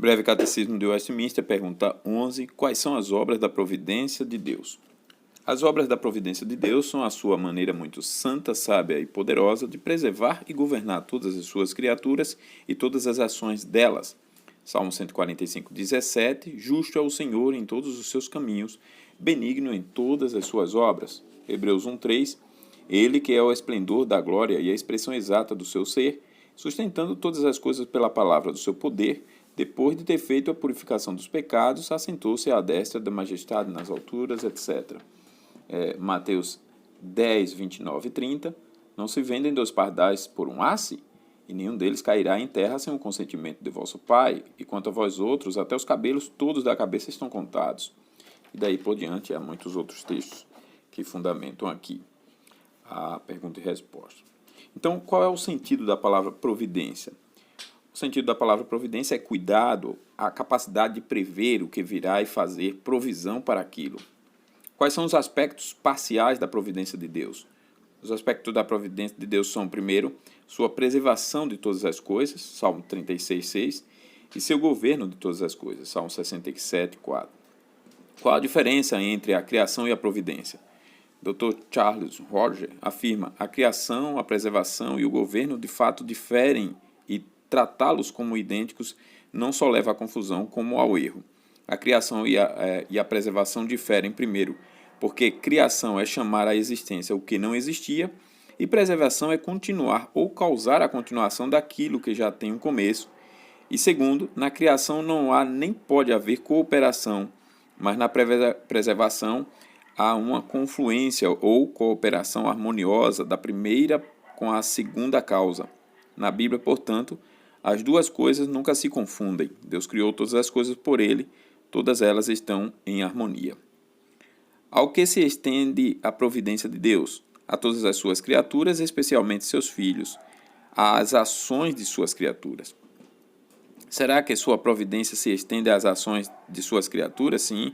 Breve Catecismo de Westminster, pergunta 11. Quais são as obras da providência de Deus? As obras da providência de Deus são a sua maneira muito santa, sábia e poderosa de preservar e governar todas as suas criaturas e todas as ações delas. Salmo 145, 17. Justo é o Senhor em todos os seus caminhos, benigno em todas as suas obras. Hebreus 1, 3. Ele que é o esplendor da glória e a expressão exata do seu ser, sustentando todas as coisas pela palavra do seu poder, depois de ter feito a purificação dos pecados, assentou-se à destra da majestade nas alturas, etc. Mateus 10, 29 e 30. Não se vendem 2 pardais por um asse? E nenhum deles cairá em terra sem o consentimento de vosso Pai. E quanto a vós outros, até os cabelos todos da cabeça estão contados. E daí por diante há muitos outros textos que fundamentam aqui a pergunta e resposta. Então, qual é o sentido da palavra providência? O sentido da palavra providência é cuidado, a capacidade de prever o que virá e fazer provisão para aquilo. Quais são os aspectos parciais da providência de Deus? Os aspectos da providência de Deus são, primeiro, sua preservação de todas as coisas, Salmo 36, 6, e seu governo de todas as coisas, Salmo 67, 4. Qual a diferença entre a criação e a providência? Dr. Charles Roger afirma: a criação, a preservação e o governo de fato diferem e tratá-los como idênticos não só leva à confusão, como ao erro. A criação e a preservação diferem, primeiro, porque criação é chamar à existência o que não existia, e preservação é continuar ou causar a continuação daquilo que já tem um começo. E segundo, na criação não há nem pode haver cooperação, mas na preservação há uma confluência ou cooperação harmoniosa da primeira com a segunda causa. Na Bíblia, portanto, as duas coisas nunca se confundem. Deus criou todas as coisas por Ele, todas elas estão em harmonia. Ao que se estende a providência de Deus? A todas as suas criaturas, especialmente seus filhos, às ações de suas criaturas. Será que sua providência se estende às ações de suas criaturas? Sim,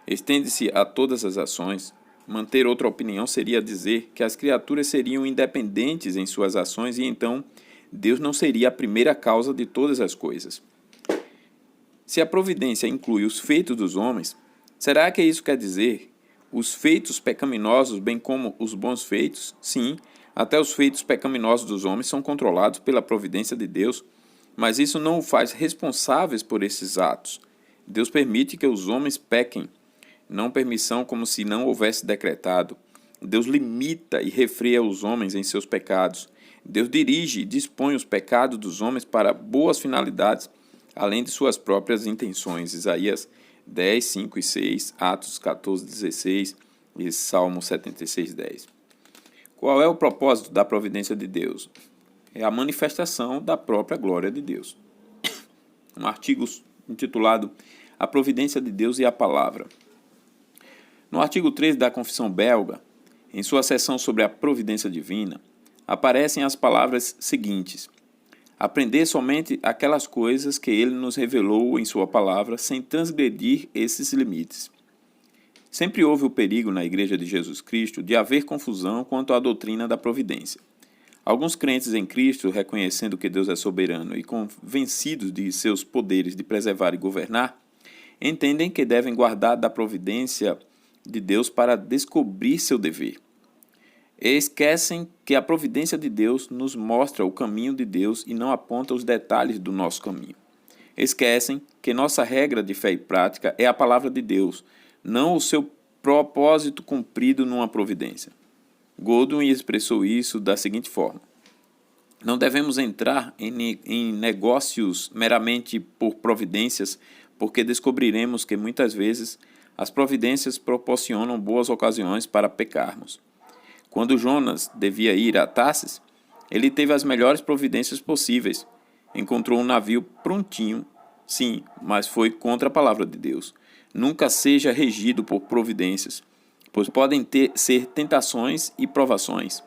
estende-se a todas as ações. Manter outra opinião seria dizer que as criaturas seriam independentes em suas ações e então Deus não seria a primeira causa de todas as coisas. Se a providência inclui os feitos dos homens, será que isso quer dizer os feitos pecaminosos bem como os bons feitos? Sim, até os feitos pecaminosos dos homens são controlados pela providência de Deus, mas isso não o faz responsáveis por esses atos. Deus permite que os homens pequem, não permissão como se não houvesse decretado. Deus limita e refreia os homens em seus pecados. Deus dirige e dispõe os pecados dos homens para boas finalidades, além de suas próprias intenções. Isaías 10, 5 e 6, Atos 14, 16 e Salmo 76, 10. Qual é o propósito da providência de Deus? É a manifestação da própria glória de Deus. Um artigo intitulado A Providência de Deus e a Palavra. No artigo 13 da Confissão Belga, em sua seção sobre a providência divina, aparecem as palavras seguintes: aprender somente aquelas coisas que ele nos revelou em sua palavra, sem transgredir esses limites. Sempre houve o perigo na Igreja de Jesus Cristo de haver confusão quanto à doutrina da providência. Alguns crentes em Cristo, reconhecendo que Deus é soberano e convencidos de seus poderes de preservar e governar, entendem que devem guardar da providência de Deus para descobrir seu dever. E esquecem que a providência de Deus nos mostra o caminho de Deus e não aponta os detalhes do nosso caminho. Esquecem que nossa regra de fé e prática é a palavra de Deus, não o seu propósito cumprido numa providência. Godwin expressou isso da seguinte forma: não devemos entrar em negócios meramente por providências, porque descobriremos que muitas vezes as providências proporcionam boas ocasiões para pecarmos. Quando Jonas devia ir a Tarsis, ele teve as melhores providências possíveis. Encontrou um navio prontinho, sim, mas foi contra a palavra de Deus. Nunca seja regido por providências, pois podem ser tentações e provações.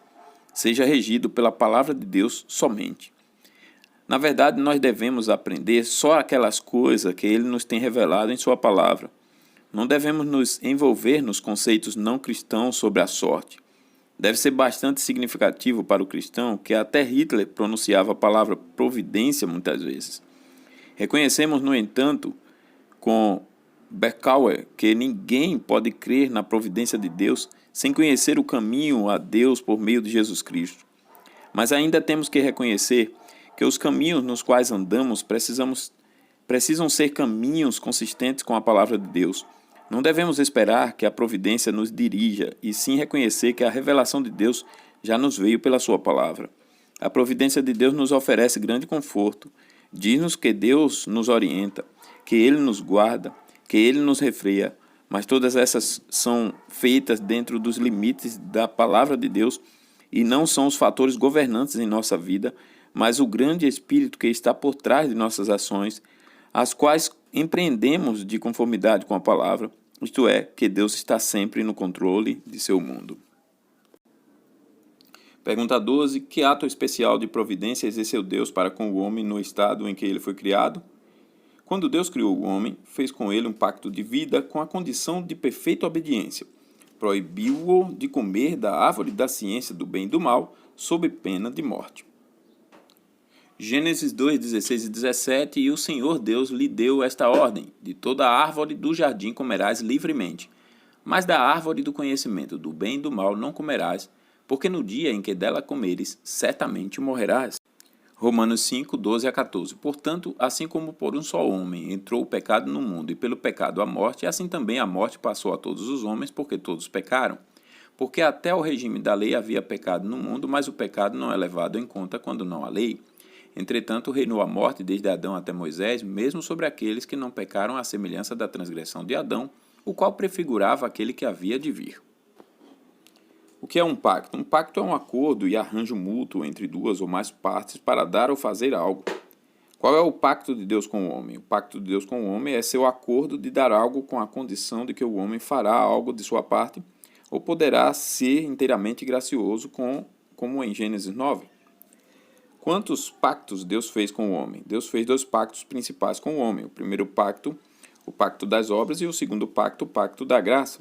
Seja regido pela palavra de Deus somente. Na verdade, nós devemos aprender só aquelas coisas que Ele nos tem revelado em sua palavra. Não devemos nos envolver nos conceitos não cristãos sobre a sorte. Deve ser bastante significativo para o cristão que até Hitler pronunciava a palavra providência muitas vezes. Reconhecemos, no entanto, com Berkouwer, que ninguém pode crer na providência de Deus sem conhecer o caminho a Deus por meio de Jesus Cristo. Mas ainda temos que reconhecer que os caminhos nos quais andamos precisam ser caminhos consistentes com a palavra de Deus. Não devemos esperar que a providência nos dirija, e sim reconhecer que a revelação de Deus já nos veio pela sua palavra. A providência de Deus nos oferece grande conforto. Diz-nos que Deus nos orienta, que Ele nos guarda, que Ele nos refreia, mas todas essas são feitas dentro dos limites da palavra de Deus e não são os fatores governantes em nossa vida, mas o grande Espírito que está por trás de nossas ações, as quais empreendemos de conformidade com a palavra, isto é, que Deus está sempre no controle de seu mundo. Pergunta 12. Que ato especial de providência exerceu Deus para com o homem no estado em que ele foi criado? Quando Deus criou o homem, fez com ele um pacto de vida com a condição de perfeita obediência. Proibiu-o de comer da árvore da ciência do bem e do mal, sob pena de morte. Gênesis 2, 16 e 17. E o Senhor Deus lhe deu esta ordem: de toda a árvore do jardim comerás livremente, mas da árvore do conhecimento do bem e do mal não comerás, porque no dia em que dela comeres, certamente morrerás. Romanos 5, 12 a 14. Portanto, assim como por um só homem entrou o pecado no mundo, e pelo pecado a morte, assim também a morte passou a todos os homens, porque todos pecaram. Porque até o regime da lei havia pecado no mundo, mas o pecado não é levado em conta quando não há lei. Entretanto, reinou a morte desde Adão até Moisés, mesmo sobre aqueles que não pecaram à semelhança da transgressão de Adão, o qual prefigurava aquele que havia de vir. O que é um pacto? Um pacto é um acordo e arranjo mútuo entre duas ou mais partes para dar ou fazer algo. Qual é o pacto de Deus com o homem? O pacto de Deus com o homem é seu acordo de dar algo com a condição de que o homem fará algo de sua parte ou poderá ser inteiramente gracioso, como em Gênesis 9. Quantos pactos Deus fez com o homem? Deus fez 2 pactos principais com o homem. O primeiro pacto, o pacto das obras, e o segundo pacto, o pacto da graça.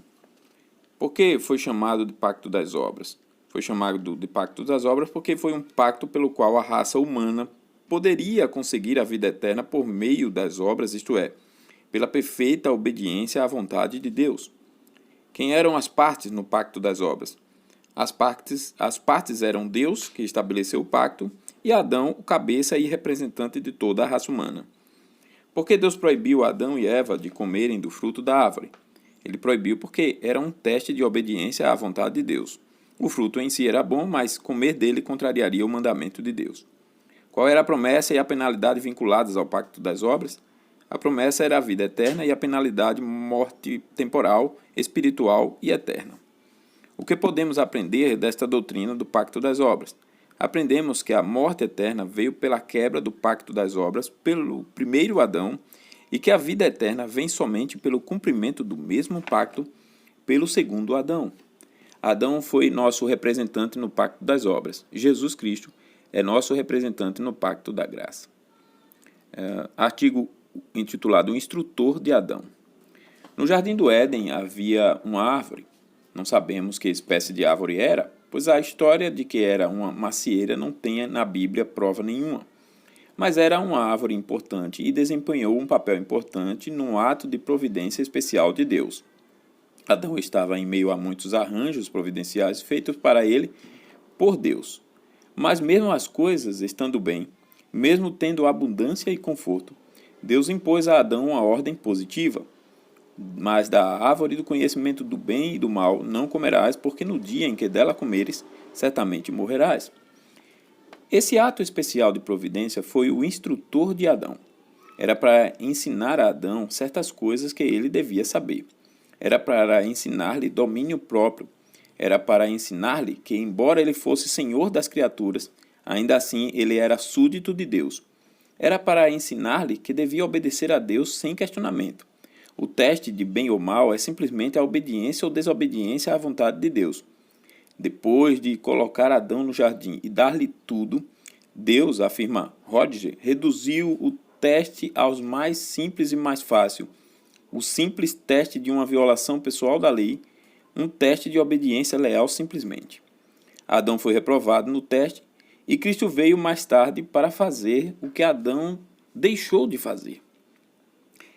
Por que foi chamado de pacto das obras? Foi chamado de pacto das obras porque foi um pacto pelo qual a raça humana poderia conseguir a vida eterna por meio das obras, isto é, pela perfeita obediência à vontade de Deus. Quem eram as partes no pacto das obras? As partes eram Deus, que estabeleceu o pacto, e Adão, o cabeça e representante de toda a raça humana. Por que Deus proibiu Adão e Eva de comerem do fruto da árvore? Ele proibiu porque era um teste de obediência à vontade de Deus. O fruto em si era bom, mas comer dele contrariaria o mandamento de Deus. Qual era a promessa e a penalidade vinculadas ao pacto das obras? A promessa era a vida eterna e a penalidade morte temporal, espiritual e eterna. O que podemos aprender desta doutrina do pacto das obras? Aprendemos que a morte eterna veio pela quebra do pacto das obras pelo primeiro Adão, e que a vida eterna vem somente pelo cumprimento do mesmo pacto pelo segundo Adão. Adão foi nosso representante no pacto das obras. Jesus Cristo é nosso representante no pacto da graça. Artigo intitulado O Instrutor de Adão. No jardim do Éden havia uma árvore. Não sabemos que espécie de árvore era, pois a história de que era uma macieira não tem na Bíblia prova nenhuma. Mas era uma árvore importante e desempenhou um papel importante num ato de providência especial de Deus. Adão estava em meio a muitos arranjos providenciais feitos para ele por Deus. Mas mesmo as coisas estando bem, mesmo tendo abundância e conforto, Deus impôs a Adão uma ordem positiva. Mas da árvore do conhecimento do bem e do mal não comerás, porque no dia em que dela comeres, certamente morrerás. Esse ato especial de providência foi o instrutor de Adão. Era para ensinar a Adão certas coisas que ele devia saber. Era para ensinar-lhe domínio próprio. Era para ensinar-lhe que, embora ele fosse senhor das criaturas, ainda assim ele era súdito de Deus. Era para ensinar-lhe que devia obedecer a Deus sem questionamento. O teste de bem ou mal é simplesmente a obediência ou desobediência à vontade de Deus. Depois de colocar Adão no jardim e dar-lhe tudo, Deus, afirma Rodger, reduziu o teste aos mais simples e mais fácil. O simples teste de uma violação pessoal da lei, um teste de obediência leal simplesmente. Adão foi reprovado no teste e Cristo veio mais tarde para fazer o que Adão deixou de fazer.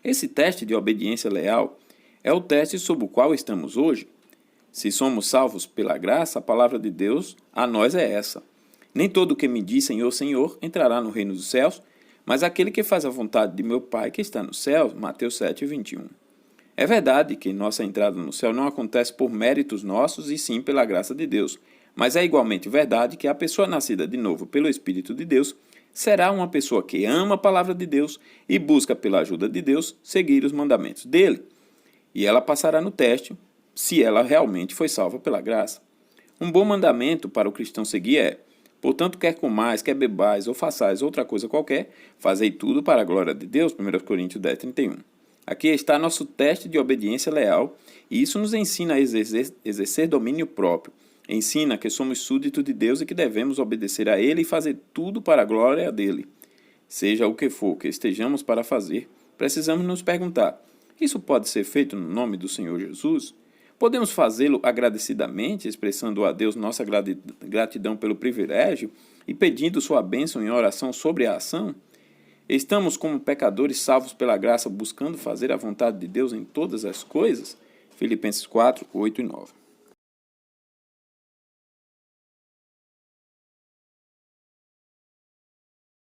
Esse teste de obediência leal é o teste sob o qual estamos hoje. Se somos salvos pela graça, a palavra de Deus a nós é essa: nem todo o que me diz Senhor, Senhor entrará no reino dos céus, mas aquele que faz a vontade de meu Pai que está nos céus. Mateus 7, 21. É verdade que nossa entrada no céu não acontece por méritos nossos e sim pela graça de Deus, mas é igualmente verdade que a pessoa nascida de novo pelo Espírito de Deus será uma pessoa que ama a palavra de Deus e busca pela ajuda de Deus seguir os mandamentos dele. E ela passará no teste se ela realmente foi salva pela graça. Um bom mandamento para o cristão seguir é: portanto, quer comais, quer bebais ou façais outra coisa qualquer, fazei tudo para a glória de Deus. 1 Coríntios 10, 31. Aqui está nosso teste de obediência leal, e isso nos ensina a exercer domínio próprio. Ensina que somos súditos de Deus e que devemos obedecer a Ele e fazer tudo para a glória dele. Seja o que for que estejamos para fazer, precisamos nos perguntar: isso pode ser feito no nome do Senhor Jesus? Podemos fazê-lo agradecidamente, expressando a Deus nossa gratidão pelo privilégio e pedindo sua bênção em oração sobre a ação? Estamos, como pecadores salvos pela graça, buscando fazer a vontade de Deus em todas as coisas? Filipenses 4, 8 e 9.